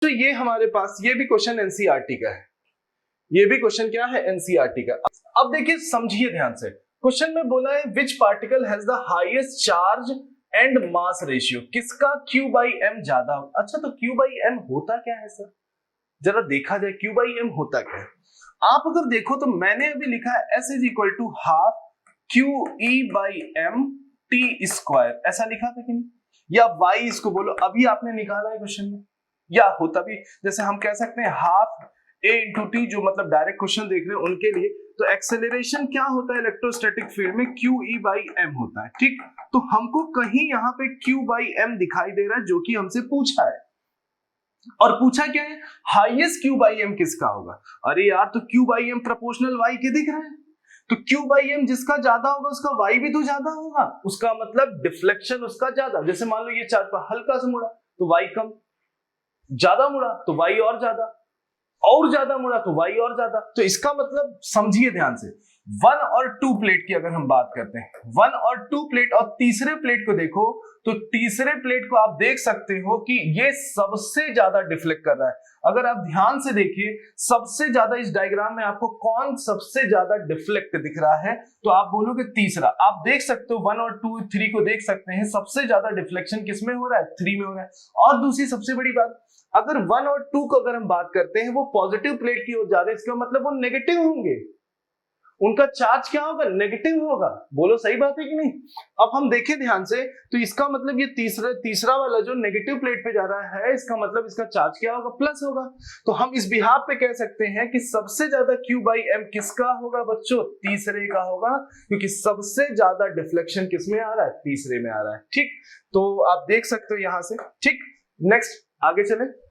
तो ये हमारे पास ये भी क्वेश्चन एनसीईआरटी का है, ये भी क्वेश्चन क्या है एनसीईआरटी का। अब देखिए समझिए ध्यान से, क्वेश्चन में बोला है which particle has the highest charge and mass ratio, किसका Q बाई एम ज्यादा हो। अच्छा तो Q बाई एम होता क्या है सर, जरा देखा जाए Q बाई एम होता क्या है। आप अगर देखो तो मैंने अभी लिखा है S is equal to half Q E by M T square, ऐसा लिखा था कि नहीं, या Y इसको बोलो, अभी आपने निकाला है क्वेश्चन में, या होता भी जैसे हम कह सकते हैं हाफ a इंटू टी, जो मतलब डायरेक्ट क्वेश्चन देख रहे हैं उनके लिए, तो एक्सेलरेशन क्या होता है इलेक्ट्रोस्टैटिक फील्ड में, क्यू ई बाई एम होता है, ठीक। तो हमको कहीं यहाँ पे क्यू बाई एम दिखाई दे रहा है जो कि हमसे पूछा है, और पूछा क्या है हाईएस्ट क्यू बाई एम किसका होगा। अरे यार तो Q by M proportional Y के दिख रहा है, तो क्यू बाई एम जिसका ज्यादा होगा उसका वाई भी तो ज्यादा होगा, उसका मतलब डिफ्लेक्शन उसका ज्यादा। जैसे मान लो ये चार्ज पर हल्का सा मुड़ा तो वाई कम, ज्यादा मुड़ा तो वाई और ज्यादा मुड़ा तो वाई और ज्यादा। तो इसका मतलब समझिए ध्यान से, 1 और 2 प्लेट की अगर हम बात करते हैं, 1 और 2 प्लेट, और तीसरे प्लेट को देखो तो तीसरे प्लेट को आप देख सकते हो कि ये सबसे ज्यादा डिफ्लेक्ट कर रहा है। अगर आप ध्यान से देखिए सबसे ज्यादा इस डायग्राम में आपको कौन सबसे ज्यादा डिफ्लेक्ट दिख रहा है, तो आप बोलोगे तीसरा। आप देख सकते हो 1 और 2 3 को देख सकते हैं, सबसे ज्यादा डिफ्लेक्शन किसमें हो रहा है, 3 में हो रहा है। और दूसरी सबसे बड़ी बात, अगर 1 और 2 को अगर हम बात करते हैं वो पॉजिटिव प्लेट की ओर जा रहे हैं, इसका मतलब वो नेगेटिव होंगे, उनका चार्ज क्या होगा, नेगेटिव होगा। बोलो सही बात है कि नहीं। अब हम देखें ध्यान से तो इसका मतलब ये तीसरा वाला जो नेगेटिव प्लेट पे जा रहा है, इसका मतलब इसका चार्ज क्या होगा, प्लस होगा। तो हम इस बिहाफ पे कह सकते हैं कि सबसे ज्यादा Q बाई एम किसका होगा बच्चों, तीसरे का होगा, क्योंकि सबसे ज्यादा डिफ्लेक्शन किसमें आ रहा है, तीसरे में आ रहा है, ठीक। तो आप देख सकते हो यहां से, ठीक। नेक्स्ट आगे चले।